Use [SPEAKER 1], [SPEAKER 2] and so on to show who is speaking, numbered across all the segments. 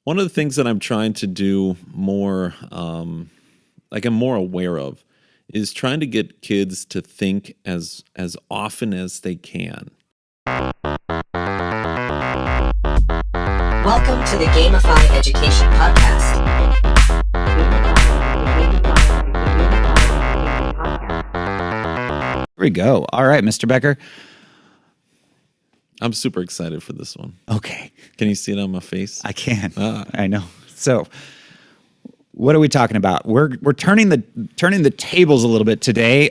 [SPEAKER 1] One of the things that I'm trying to do more, like I'm more aware of, is trying to get kids to think as often as they can.
[SPEAKER 2] Welcome to the Gamify Education Podcast.
[SPEAKER 3] Here we go. All right, Mr. Becker.
[SPEAKER 1] I'm super excited for this one.
[SPEAKER 3] Okay.
[SPEAKER 1] Can you see it on my face?
[SPEAKER 3] I can. I know. So, what are we talking about? We're turning the tables a little bit today.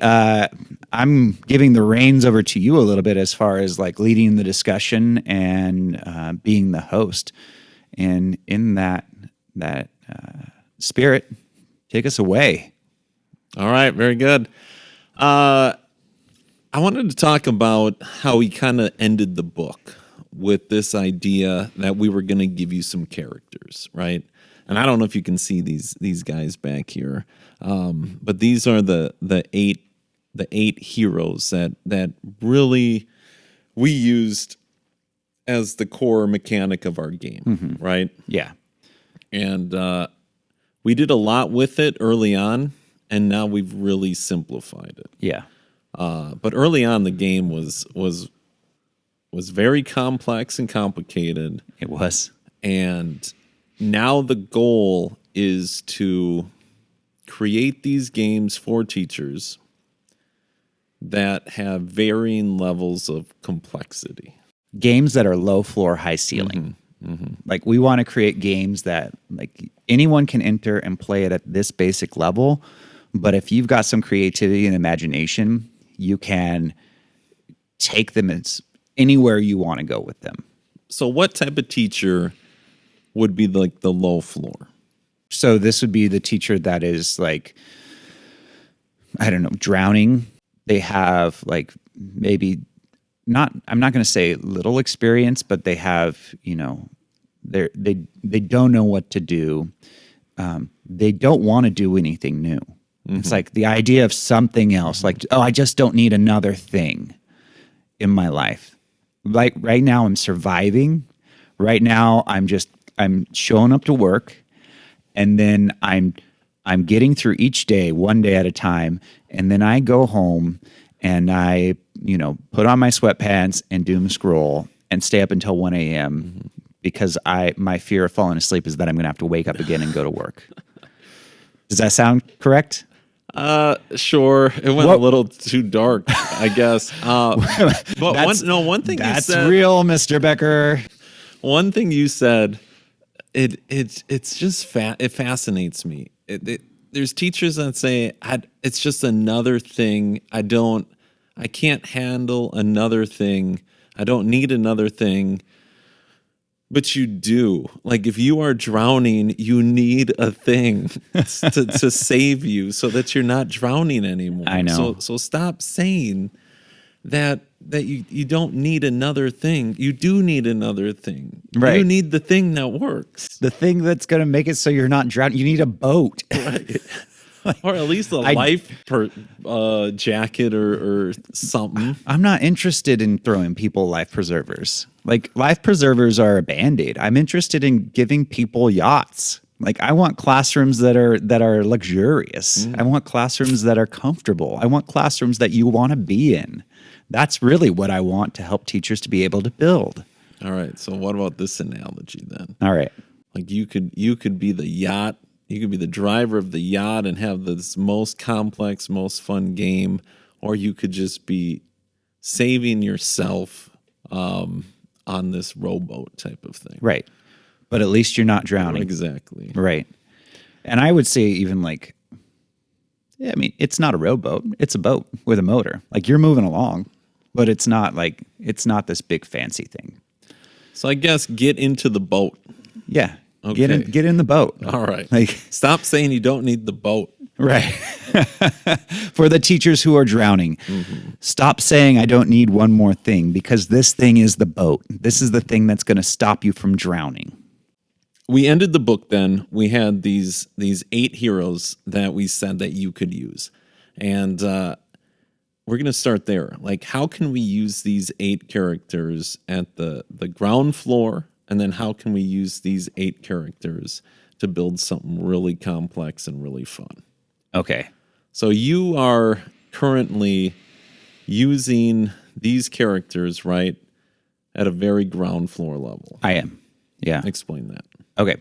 [SPEAKER 3] I'm giving the reins over to you a little bit as far as like leading the discussion and being the host. And in that spirit, take us away.
[SPEAKER 1] All right, very good. I wanted to talk about how we kind of ended the book with this idea that we were going to give you some characters, right? And I don't know if you can see these guys back here, but these are the eight heroes that really we used as the core mechanic of our game, right?
[SPEAKER 3] Yeah.
[SPEAKER 1] And we did a lot with it early on, and now we've really simplified it.
[SPEAKER 3] Yeah.
[SPEAKER 1] But early on, the game was very complex and complicated.
[SPEAKER 3] It was.
[SPEAKER 1] And now the goal is to create these games for teachers that have varying levels of complexity.
[SPEAKER 3] Games that are low floor, high ceiling. Like we want to create games that like anyone can enter and play it at this basic level. But if you've got some creativity and imagination, you can take them anywhere you want to go with them.
[SPEAKER 1] So what type of teacher would be like the low floor?
[SPEAKER 3] So this would be the teacher that is like, I don't know, drowning. They have like maybe not, I'm not going to say little experience, but they have, they don't know what to do. They don't want to do anything new. It's like the idea of something else, like, oh, I just don't need another thing in my life. Like right now I'm surviving. Right now I'm showing up to work, and then I'm getting through each day, one day at a time, and then I go home and I, put on my sweatpants and doom scroll and stay up until 1 a.m. because my fear of falling asleep is that I'm going to have to wake up again and go to work. Does that sound correct?
[SPEAKER 1] Sure. It went a little too dark, I guess. But one thing
[SPEAKER 3] that's
[SPEAKER 1] you said,
[SPEAKER 3] real, Mr. Becker.
[SPEAKER 1] One thing you said, it's just it fascinates me. There's teachers that say it's just another thing. I can't handle another thing. I don't need another thing. But you do. Like if you are drowning, you need a thing to save you so that you're not drowning anymore.
[SPEAKER 3] I know.
[SPEAKER 1] So stop saying that you don't need another thing. You do need another thing.
[SPEAKER 3] Right.
[SPEAKER 1] You need the thing that works.
[SPEAKER 3] The thing that's going to make it so you're not drowning. You need a boat.
[SPEAKER 1] Right. Or at least a life jacket or something.
[SPEAKER 3] I'm not interested in throwing people life preservers. Like life preservers are a Band-Aid. I'm interested in giving people yachts. Like I want classrooms that are luxurious. I want classrooms that are comfortable. I want classrooms that you want to be in. That's really what I want to help teachers to be able to build.
[SPEAKER 1] All right. So what about this analogy then?
[SPEAKER 3] All right.
[SPEAKER 1] Like you could be the yacht. You could be the driver of the yacht and have this most complex, most fun game, or you could just be saving yourself on this rowboat type of thing.
[SPEAKER 3] Right. But at least you're not drowning.
[SPEAKER 1] Exactly.
[SPEAKER 3] Right. And I would say even like, yeah, I mean, it's not a rowboat. It's a boat with a motor. Like you're moving along, but it's not this big fancy thing.
[SPEAKER 1] So I guess get into the boat.
[SPEAKER 3] Yeah.
[SPEAKER 1] Okay.
[SPEAKER 3] Get in the boat.
[SPEAKER 1] All right.
[SPEAKER 3] Like
[SPEAKER 1] stop saying you don't need the boat.
[SPEAKER 3] Right. For the teachers who are drowning, stop saying I don't need one more thing because this thing is the boat. This is the thing that's going to stop you from drowning.
[SPEAKER 1] We ended the book then. We had these 8 heroes that we said that you could use. And we're going to start there. Like, how can we use these 8 characters at the ground floor And then how can we use these 8 characters to build something really complex and really fun?
[SPEAKER 3] Okay.
[SPEAKER 1] So you are currently using these characters, right, at a very ground floor level.
[SPEAKER 3] I am. Yeah.
[SPEAKER 1] Explain that.
[SPEAKER 3] Okay.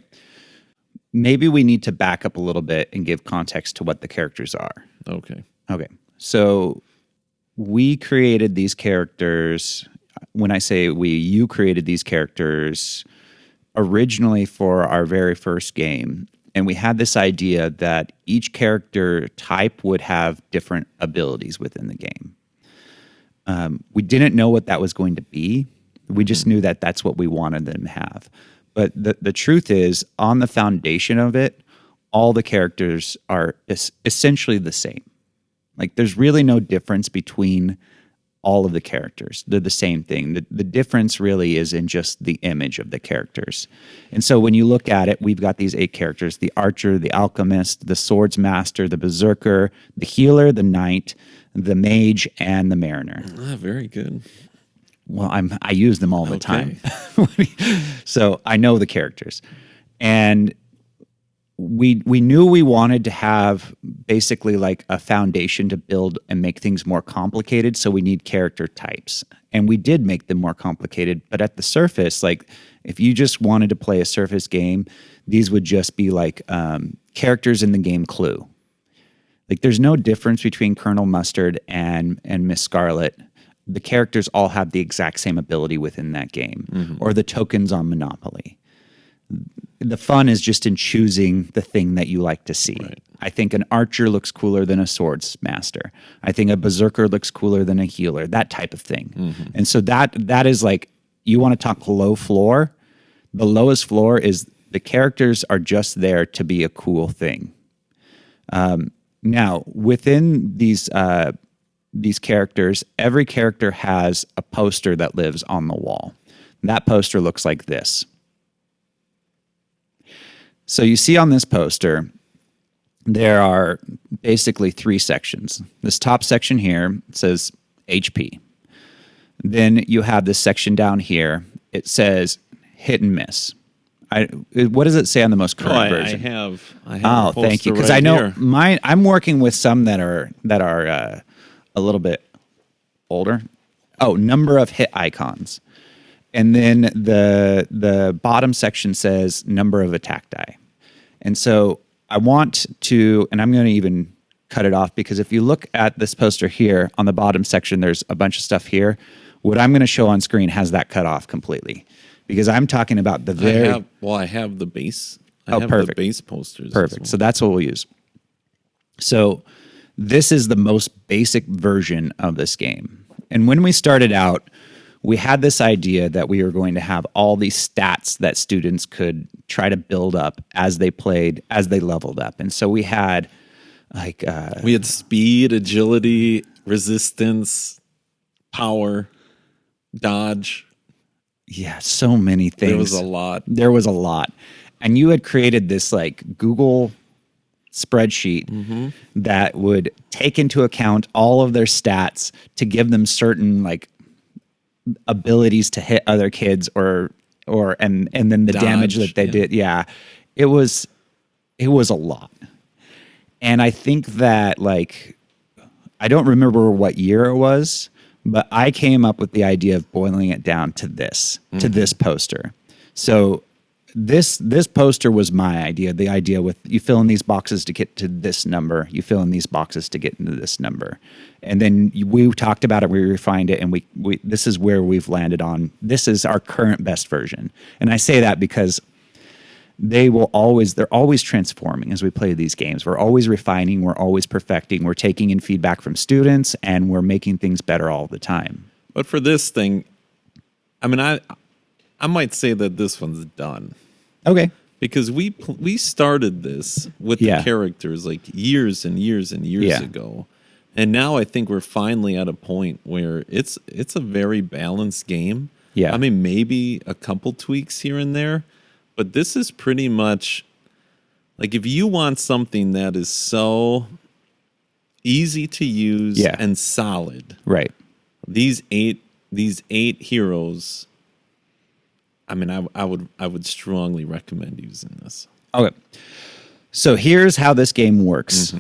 [SPEAKER 3] Maybe we need to back up a little bit and give context to what the characters are.
[SPEAKER 1] Okay.
[SPEAKER 3] Okay. So we created these characters. When I say we, you created these characters originally for our very first game. And we had this idea that each character type would have different abilities within the game. We didn't know what that was going to be. We just knew that that's what we wanted them to have. But the truth is, on the foundation of it, all the characters are essentially the same. Like, there's really no difference between all of the characters. They're the same thing. The difference really is in just the image of the characters. And so when you look at it, we've got these 8 characters: the archer, the alchemist, the swords master, the berserker, the healer, the knight, the mage, and the mariner.
[SPEAKER 1] Very good.
[SPEAKER 3] Well, I use them all the time. So I know the characters. And we knew we wanted to have basically like a foundation to build and make things more complicated. So we need character types. And we did make them more complicated. But at the surface, like if you just wanted to play a surface game, these would just be like characters in the game Clue. Like there's no difference between Colonel Mustard and Miss Scarlet. The characters all have the exact same ability within that game, or the tokens on Monopoly. The fun is just in choosing the thing that you like to see. Right. I think an archer looks cooler than a swords master. I think a berserker looks cooler than a healer, that type of thing. And so that is like, you want to talk low floor. The lowest floor is the characters are just there to be a cool thing. Now, within these characters, every character has a poster that lives on the wall. That poster looks like this. So you see on this poster, there are basically 3 sections. This top section here says HP. Then you have this section down here. It says hit and miss. What does it say on the most current version?
[SPEAKER 1] I have
[SPEAKER 3] oh, thank you. Because I know I'm working with some that are a little bit older. Oh, number of hit icons. And then the bottom section says number of attack die. And so I want to, and I'm going to even cut it off, because if you look at this poster here on the bottom section, there's a bunch of stuff here. What I'm going to show on screen has that cut off completely, because I'm talking about the very...
[SPEAKER 1] I have the base.
[SPEAKER 3] Perfect.
[SPEAKER 1] The base posters.
[SPEAKER 3] Perfect. So that's what we'll use. So this is the most basic version of this game. And when we started out, we had this idea that we were going to have all these stats that students could try to build up as they played, as they leveled up. And so we had like...
[SPEAKER 1] we had speed, agility, resistance, power, dodge.
[SPEAKER 3] Yeah, so many things. There was a lot. And you had created this like Google spreadsheet that would take into account all of their stats to give them certain like abilities to hit other kids and then the damage that they did. Yeah. It was a lot. And I think that like, I don't remember what year it was, but I came up with the idea of boiling it down to this poster. So this poster was my idea. The idea with you fill in these boxes to get to this number, you fill in these boxes to get into this number. And then we talked about it, we refined it, and we this is where we've landed on. This is our current best version. And I say that because they're always transforming as we play these games. We're always refining, we're always perfecting, we're taking in feedback from students, and we're making things better all the time.
[SPEAKER 1] But for this thing, I mean, I might say that this one's done.
[SPEAKER 3] Okay.
[SPEAKER 1] Because we started this with the characters like years and years and years ago. And now I think we're finally at a point where it's a very balanced game. Yeah. I mean, maybe a couple tweaks here and there, but this is pretty much like if you want something that is so easy to use and solid.
[SPEAKER 3] Right.
[SPEAKER 1] These eight heroes I mean, I would strongly recommend using this.
[SPEAKER 3] Okay. So here's how this game works.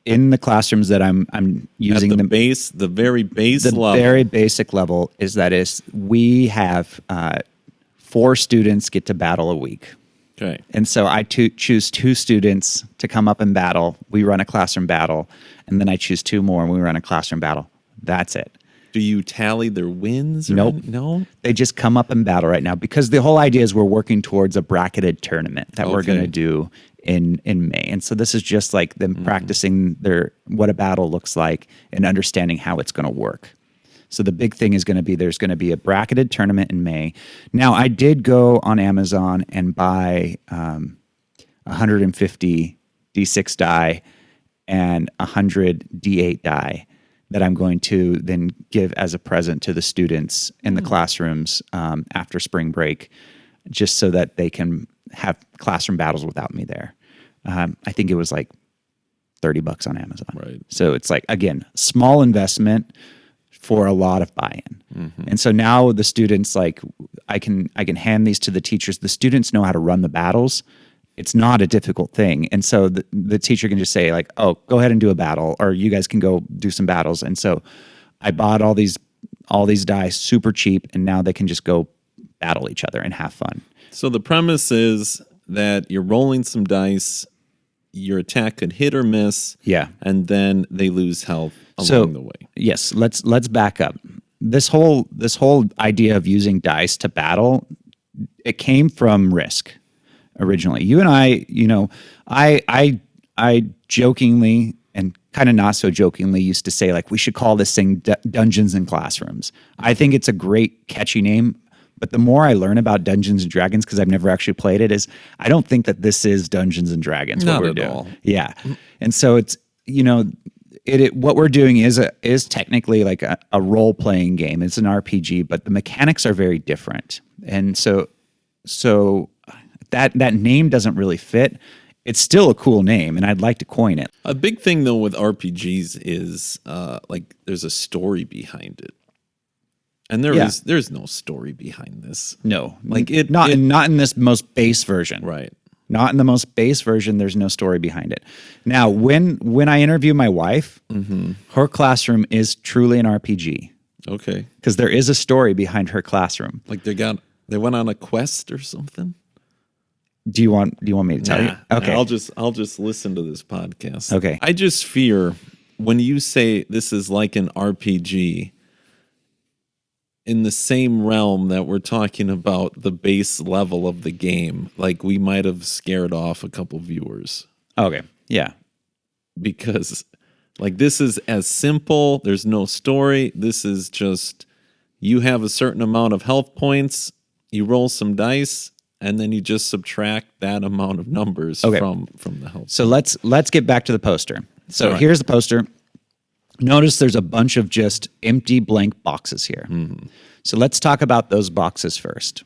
[SPEAKER 3] In the classrooms that I'm using,
[SPEAKER 1] At the very base level.
[SPEAKER 3] very basic level is we have 4 students get to battle a week.
[SPEAKER 1] Okay.
[SPEAKER 3] And so I choose 2 students to come up and battle. We run a classroom battle, and then I choose 2 more, and we run a classroom battle. That's it.
[SPEAKER 1] Do you tally their wins?
[SPEAKER 3] Nope.
[SPEAKER 1] No?
[SPEAKER 3] They just come up and battle right now because the whole idea is we're working towards a bracketed tournament that we're going to do in May. And so this is just like them practicing what a battle looks like and understanding how it's going to work. So the big thing is going to be there's going to be a bracketed tournament in May. Now, I did go on Amazon and buy 150 D6 die and 100 D8 die that I'm going to then give as a present to the students in the classrooms after spring break, just so that they can have classroom battles without me there. I think it was like $30 on Amazon.
[SPEAKER 1] Right.
[SPEAKER 3] So it's like, again, small investment for a lot of buy-in. And so now the students, like, I can hand these to the teachers. The students know how to run the battles. It's not a difficult thing. And so the teacher can just say, like, oh, go ahead and do a battle, or you guys can go do some battles. And so I bought all these dice super cheap, and now they can just go battle each other and have fun.
[SPEAKER 1] So the premise is that you're rolling some dice, your attack could hit or miss, and then they lose health along the way.
[SPEAKER 3] Yes, let's back up. This whole idea of using dice to battle, it came from Risk originally. You and I, I jokingly and kind of not so jokingly used to say, like, we should call this thing Dungeons and Classrooms. I think it's a great catchy name. But the more I learn about Dungeons and Dragons, because I've never actually played it, is I don't think that this is Dungeons and Dragons.
[SPEAKER 1] Not
[SPEAKER 3] what we're
[SPEAKER 1] at
[SPEAKER 3] doing.
[SPEAKER 1] all.
[SPEAKER 3] Yeah, and so it's what we're doing is technically like a role playing game. It's an RPG, but the mechanics are very different, and so that name doesn't really fit. It's still a cool name, and I'd like to coin it.
[SPEAKER 1] A big thing though with RPGs is like there's a story behind it. And there's no story behind this.
[SPEAKER 3] No,
[SPEAKER 1] like
[SPEAKER 3] not in this most base version.
[SPEAKER 1] Right.
[SPEAKER 3] Not in the most base version. There's no story behind it. Now, when I interview my wife, her classroom is truly an RPG.
[SPEAKER 1] Okay.
[SPEAKER 3] Because there is a story behind her classroom.
[SPEAKER 1] Like they went on a quest or something.
[SPEAKER 3] Do you want me to tell you? Okay.
[SPEAKER 1] I'll just listen to this podcast.
[SPEAKER 3] Okay.
[SPEAKER 1] I just fear when you say this is like an RPG, in the same realm that we're talking about the base level of the game, like we might have scared off a couple viewers.
[SPEAKER 3] Okay. Yeah.
[SPEAKER 1] Because like this is as simple, there's no story. This is just you have a certain amount of health points, you roll some dice, and then you just subtract that amount of numbers from the health.
[SPEAKER 3] So let's get back to the poster. So
[SPEAKER 1] right.
[SPEAKER 3] Here's the poster. Notice there's a bunch of just empty blank boxes here. So let's talk about those boxes first.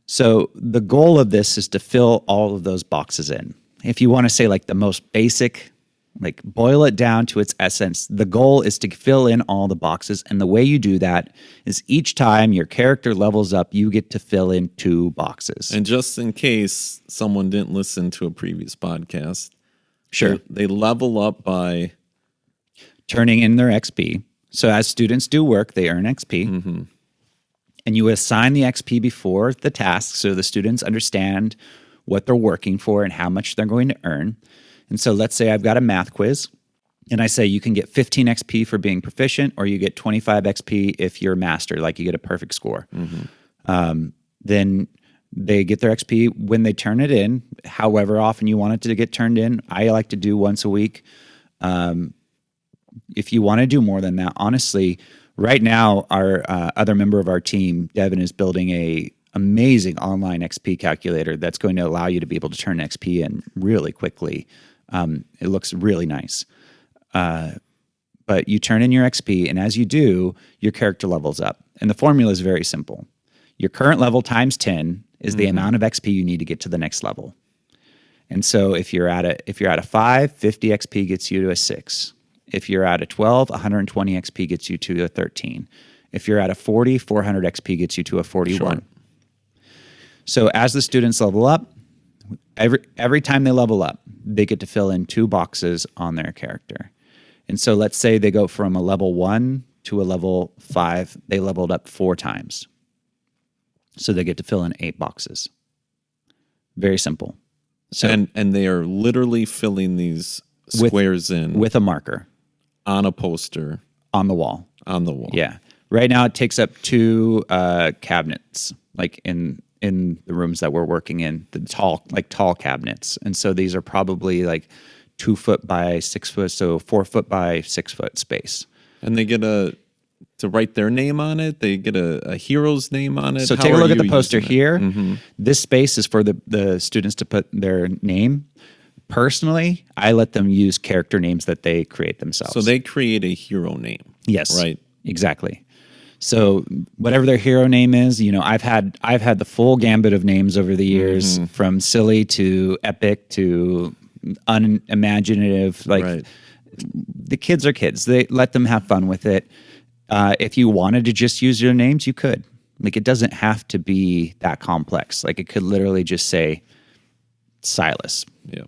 [SPEAKER 3] So the goal of this is to fill all of those boxes in. If you want to say like the most basic, like boil it down to its essence, the goal is to fill in all the boxes. And the way you do that is each time your character levels up, you get to fill in 2 boxes.
[SPEAKER 1] And just in case someone didn't listen to a previous podcast,
[SPEAKER 3] sure,
[SPEAKER 1] they level up by
[SPEAKER 3] turning in their XP. So as students do work, they earn XP. And you assign the XP before the task so the students understand what they're working for and how much they're going to earn. And so let's say I've got a math quiz, and I say you can get 15 XP for being proficient, or you get 25 XP if you're a master, like you get a perfect score. Then they get their XP when they turn it in, however often you want it to get turned in. I like to do once a week. If you want to do more than that, honestly, right now, our other member of our team, Devin, is building a amazing online XP calculator that's going to allow you to be able to turn XP in really quickly. It looks really nice. But you turn in your XP, and as you do, your character levels up. And the formula is very simple. Your current level times 10 is the amount of XP you need to get to the next level. And so if you're at a 5, 50 XP gets you to a 6. If you're at a 12, 120 XP gets you to a 13. If you're at a 40, 400 XP gets you to a 41. Sure. So as the students level up, every time they level up, they get to fill in 2 boxes on their character. And so let's say they go from a level 1 to a level 5, they leveled up 4 times. So they get to fill in 8 boxes. Very simple. So
[SPEAKER 1] and they are literally filling these squares in
[SPEAKER 3] with a marker
[SPEAKER 1] on a poster
[SPEAKER 3] on the wall.
[SPEAKER 1] on the wall.
[SPEAKER 3] Yeah. Right now it takes up 2 cabinets, like in the rooms that we're working in, the tall cabinets. And so these are probably like 2 foot by 6 foot, so 4 foot by 6 foot space.
[SPEAKER 1] And they get to write their name on it. They get a hero's name on it.
[SPEAKER 3] So
[SPEAKER 1] How
[SPEAKER 3] take a
[SPEAKER 1] are
[SPEAKER 3] look at the
[SPEAKER 1] you
[SPEAKER 3] poster
[SPEAKER 1] using it?
[SPEAKER 3] here. This space is for the students to put their name. Personally, I let them use character names that they create themselves.
[SPEAKER 1] So they create a hero name.
[SPEAKER 3] Yes.
[SPEAKER 1] Right.
[SPEAKER 3] Exactly. So whatever their hero name is, I've had the full gambit of names over the years, from silly to epic to unimaginative. Like,
[SPEAKER 1] Right.
[SPEAKER 3] the kids are kids. They let them have fun with it. If you wanted to just use your names, you could. Like, it doesn't have to be that complex. Like, it could literally just say Silas.
[SPEAKER 1] Yeah.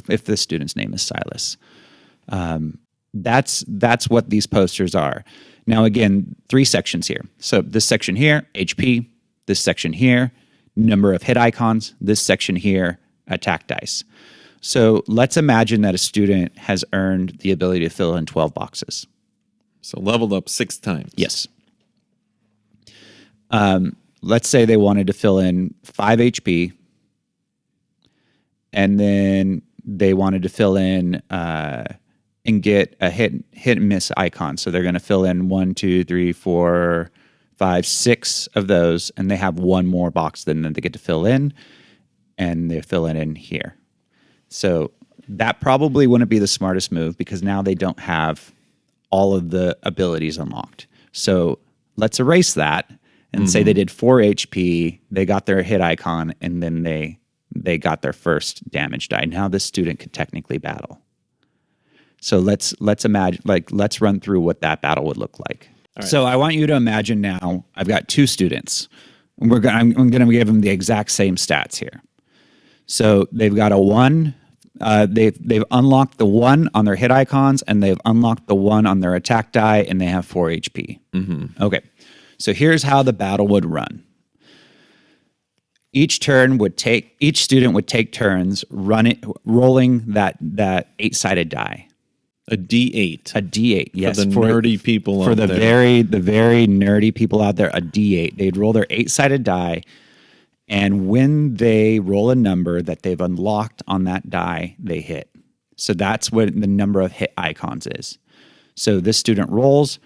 [SPEAKER 3] If the student's name is Silas. That's what these posters are. Now, again, 3 sections here. So this section here, HP. This section here, number of hit icons. This section here, attack dice. So let's imagine that a student has earned the ability to fill in 12 boxes.
[SPEAKER 1] So leveled up 6 times.
[SPEAKER 3] Yes. Let's say they wanted to fill in 5 HP, and then they wanted to fill in and get a hit and miss icon. So they're going to fill in 1, 2, 3, 4, 5, 6 of those, and they have 1 more box then that they get to fill in, and they fill it in here. So that probably wouldn't be the smartest move, because now they don't have all of the abilities unlocked. So let's erase that and say they did 4 HP, they got their hit icon, and then they got their first damage die. Now this student could technically battle. So let's imagine, let's run through what that battle would look like. Right. So I want you to imagine now I've got 2 students. I'm going to give them the exact same stats here. So they've got a 1. They've unlocked the 1 on their hit icons, and they've unlocked the 1 on their attack die, and they have 4 HP. Okay. So here's how the battle would run. Each student would take turns rolling that 8-sided die.
[SPEAKER 1] A D8.
[SPEAKER 3] A D8, yes.
[SPEAKER 1] For the nerdy people
[SPEAKER 3] for
[SPEAKER 1] out
[SPEAKER 3] the
[SPEAKER 1] there.
[SPEAKER 3] the very nerdy people out there, a D8. They'd roll their 8-sided die, and when they roll a number that they've unlocked on that die, they hit. So that's what the number of hit icons is. So this student rolls,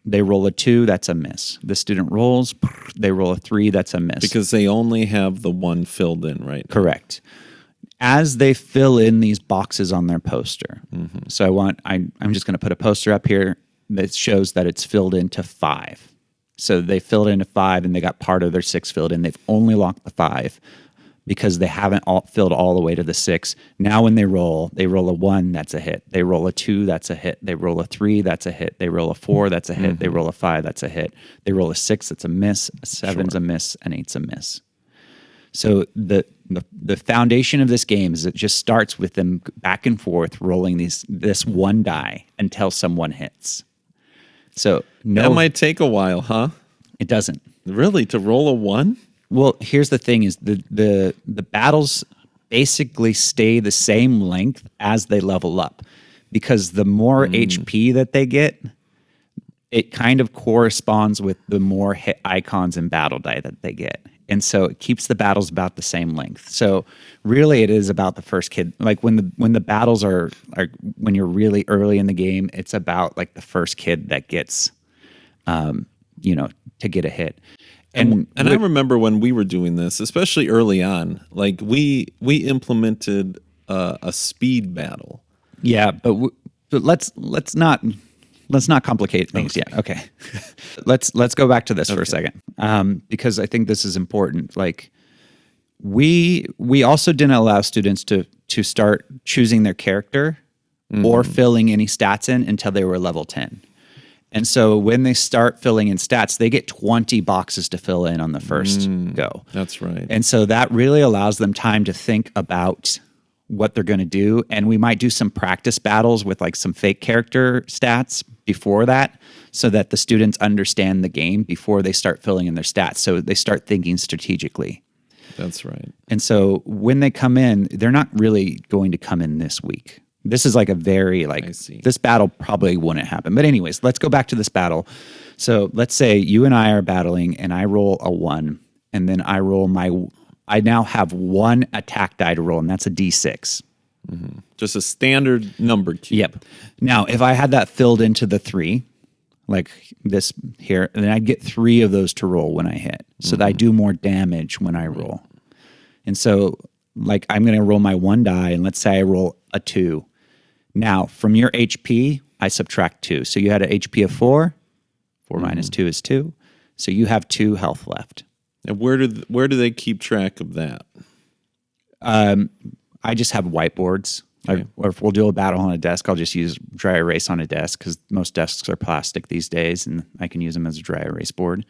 [SPEAKER 3] they roll a 2, that's a miss. This student rolls, they roll a 3, that's a miss.
[SPEAKER 1] Because they only have the 1 filled in, right?
[SPEAKER 3] Correct. As they fill in these boxes on their poster. So I'm just going to put a poster up here that shows that it's filled into 5. So they filled into 5, and they got part of their 6 filled in. They've only locked the 5 because they haven't filled all the way to the 6. Now when they roll a 1, that's a hit. They roll a 2, that's a hit. They roll a 3, that's a hit. They roll a 4, that's a hit. They roll a 5, that's a hit. They roll a 6, that's a miss. A 7's a miss. An 8's a miss. So the foundation of this game is it just starts with them back and forth rolling this 1 die until someone hits. So
[SPEAKER 1] That might take a while, huh?
[SPEAKER 3] It doesn't.
[SPEAKER 1] Really? To roll a 1?
[SPEAKER 3] Well, here's the thing: is the battles basically stay the same length as they level up, because the more HP that they get, it kind of corresponds with the more hit icons and battle die that they get. And so it keeps the battles about the same length. So really it is about the first kid. Like when the battles are when you're really early in the game, it's about like the first kid that gets, to get a hit. And
[SPEAKER 1] I remember when we were doing this, especially early on, like we implemented a speed battle.
[SPEAKER 3] Yeah, but let's not complicate things yet. Okay. let's go back to this for a second, because I think this is important. Like we also didn't allow students to start choosing their character or filling any stats in until they were level 10. And so when they start filling in stats, they get 20 boxes to fill in on the first go.
[SPEAKER 1] That's right.
[SPEAKER 3] And so that really allows them time to think about what they're going to do. And we might do some practice battles with like some fake character stats before that, so that the students understand the game before they start filling in their stats. So they start thinking strategically.
[SPEAKER 1] That's right.
[SPEAKER 3] And so when they come in, they're not really going to come in this week. This is like a very
[SPEAKER 1] I see.
[SPEAKER 3] this battle probably wouldn't happen. But anyways, let's go back to this battle. So let's say you and I are battling and I roll a 1 and then I now have 1 attack die to roll, and that's a D6.
[SPEAKER 1] Just a standard number cube.
[SPEAKER 3] Yep. Now, if I had that filled into the 3, like this here, then I'd get 3 of those to roll when I hit, so that I do more damage when I roll. And so, like, I'm going to roll my 1 die, and let's say I roll a 2. Now, from your HP, I subtract 2. So you had an HP of 4. 4 minus 2 is 2. So you have 2 health left.
[SPEAKER 1] And where do they keep track of that?
[SPEAKER 3] I just have whiteboards.
[SPEAKER 1] Okay.
[SPEAKER 3] Or if we'll do a battle on a desk, I'll just use dry erase on a desk, because most desks are plastic these days, and I can use them as a dry erase board.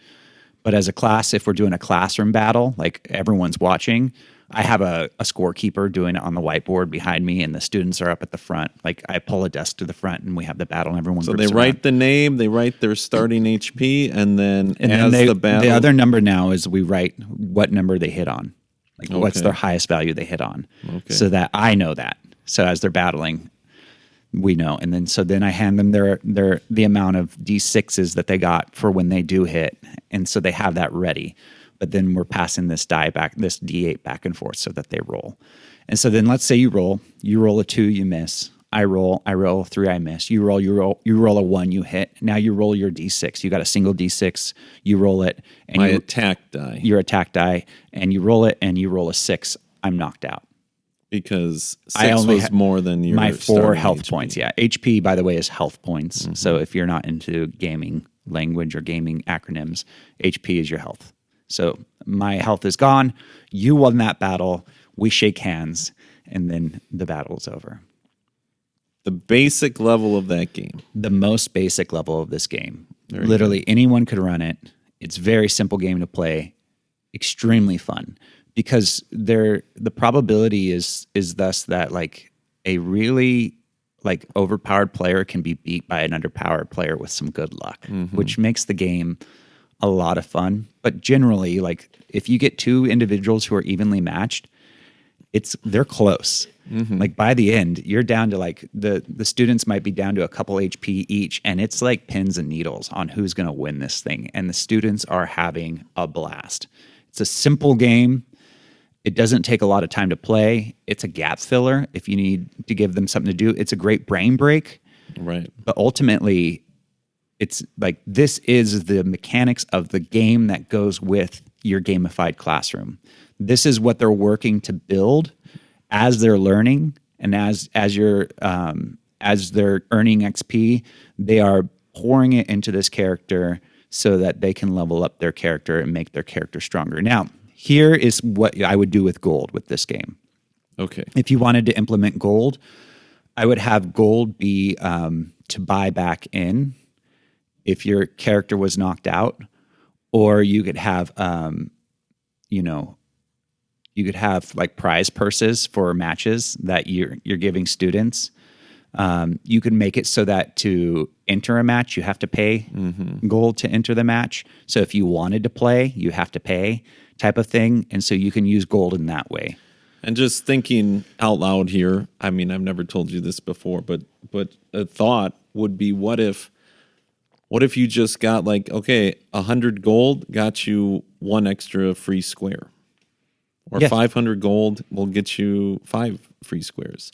[SPEAKER 3] But as a class, if we're doing a classroom battle, like everyone's watching, I have a scorekeeper doing it on the whiteboard behind me, and the students are up at the front. Like, I pull a desk to the front, and we have the battle, and everyone.
[SPEAKER 1] So they write the name, they write their starting HP, and then the battle.
[SPEAKER 3] The other number now is we write what number they hit on, like what's their highest value they hit on, so that I know that. So as they're battling, we know, and then I hand them the amount of D6s that they got for when they do hit, and so they have that ready. But then we're passing this D8 back and forth so that they roll. And so then let's say you roll a 2, you miss. I roll a 3, I miss. You roll a 1, you hit. Now you roll your D6. You got a single D6, you roll it. And
[SPEAKER 1] My attack die.
[SPEAKER 3] Your attack die, and you roll it, and you roll a 6, I'm knocked out.
[SPEAKER 1] Because 6 was more than your
[SPEAKER 3] my 4 health
[SPEAKER 1] HP.
[SPEAKER 3] points. Yeah, HP, by the way, is health points. So if you're not into gaming language or gaming acronyms, HP is your health. So my health is gone. You won that battle. We shake hands, and then the battle's over.
[SPEAKER 1] The basic level of that game.
[SPEAKER 3] The most basic level of this game. Literally anyone could run it. It's a very simple game to play. Extremely fun, because the probability is thus that like a really like overpowered player can be beat by an underpowered player with some good luck, which makes the game a lot of fun. But generally, like, if you get 2 individuals who are evenly matched, they're close. Like, by the end, you're down to like the students might be down to a couple HP each, and it's like pins and needles on who's going to win this thing. And the students are having a blast. It's a simple game. It doesn't take a lot of time to play. It's a gap filler if you need to give them something to do. It's a great brain break.
[SPEAKER 1] Right.
[SPEAKER 3] But ultimately, it's like, this is the mechanics of the game that goes with your gamified classroom. This is what they're working to build as they're learning, and as they're earning XP, they are pouring it into this character so that they can level up their character and make their character stronger. Now, here is what I would do with gold with this game.
[SPEAKER 1] Okay.
[SPEAKER 3] If you wanted to implement gold, I would have gold be to buy back in if your character was knocked out, or you could have, you could have like prize purses for matches that you're giving students. You can make it so that to enter a match, you have to pay gold to enter the match. So if you wanted to play, you have to pay, type of thing. And so you can use gold in that way.
[SPEAKER 1] And just thinking out loud here, I mean, I've never told you this before, but a thought would be, what if you just got like, okay, 100 gold got you 1 extra free square, or 500 gold will get you 5 free squares.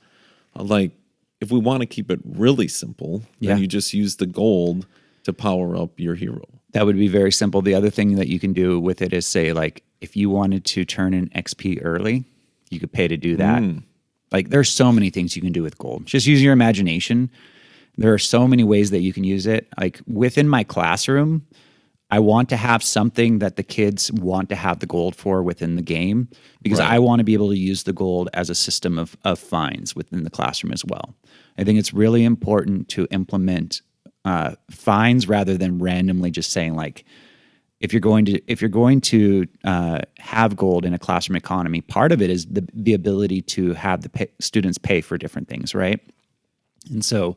[SPEAKER 1] Like, if we want to keep it really simple, then you just use the gold to power up your hero.
[SPEAKER 3] That would be very simple. The other thing that you can do with it is, say, like, if you wanted to turn in XP early, you could pay to do that. Like, there's so many things you can do with gold. Just use your imagination. There are so many ways that you can use it. Like, within my classroom, I want to have something that the kids want to have the gold for within the game, because I want to be able to use the gold as a system of fines within the classroom as well. I think it's really important to implement fines rather than randomly just saying like, if you're going to have gold in a classroom economy, part of it is the ability to have the students pay for different things, right? And so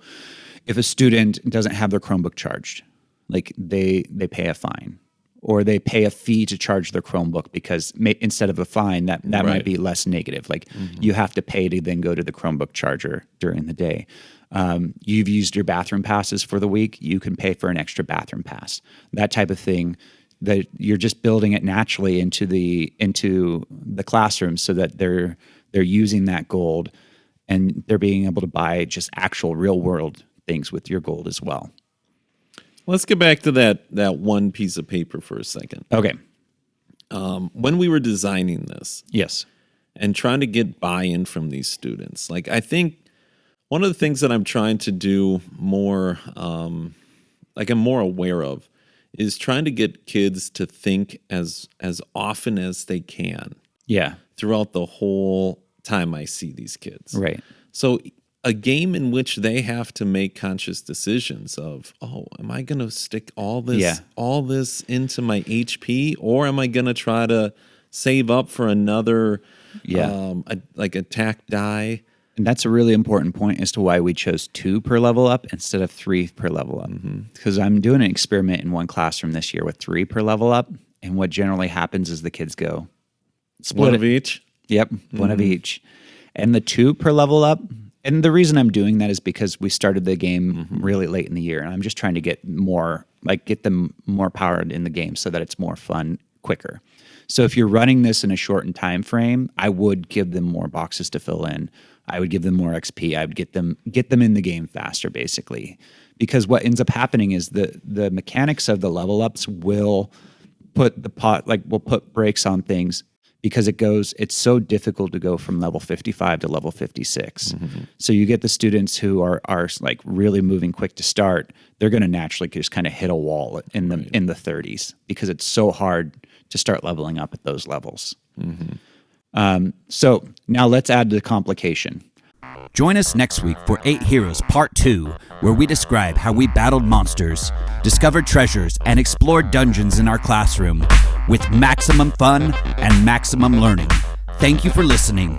[SPEAKER 3] if a student doesn't have their Chromebook charged, like they pay a fine, or they pay a fee to charge their Chromebook because instead of a fine, that might be less negative. Like you have to pay to then go to the Chromebook charger during the day. You've used your bathroom passes for the week, you can pay for an extra bathroom pass. That type of thing, that you're just building it naturally into the classroom so that they're using that gold and they're being able to buy just actual real world things with your gold as well.
[SPEAKER 1] Let's get back to that one piece of paper for a second.
[SPEAKER 3] Okay.
[SPEAKER 1] When we were designing this,
[SPEAKER 3] Yes.
[SPEAKER 1] and trying to get buy-in from these students, like I think one of the things that I'm trying to do more, like I'm more aware of, is trying to get kids to think as often as they can.
[SPEAKER 3] Yeah.
[SPEAKER 1] Throughout the whole time I see these kids.
[SPEAKER 3] Right.
[SPEAKER 1] So a game in which they have to make conscious decisions of, oh, am I going to stick all this into my HP, or am I going to try to save up for another attack die?
[SPEAKER 3] And that's a really important point as to why we chose 2 per level up instead of 3 per level up. Because I'm doing an experiment in one classroom this year with 3 per level up. And what generally happens is the kids go, split
[SPEAKER 1] One
[SPEAKER 3] it.
[SPEAKER 1] of each?
[SPEAKER 3] Yep, one of each. And the 2 per level up, and the reason I'm doing that is because we started the game really late in the year. And I'm just trying to get them more powered in the game so that it's more fun quicker. So if you're running this in a shortened time frame, I would give them more boxes to fill in. I would give them more XP. I would get them in the game faster, basically. Because what ends up happening is the mechanics of the level ups will put we'll put brakes on things because it's so difficult to go from level 55 to level 56. So you get the students who are like really moving quick to start, they're going to naturally just kind of hit a wall in the 30s because it's so hard to start leveling up at those levels. So now let's add the complication.
[SPEAKER 4] Join us next week for 8 Heroes Part 2, where we describe how we battled monsters, discovered treasures, and explored dungeons in our classroom with maximum fun and maximum learning. Thank you for listening.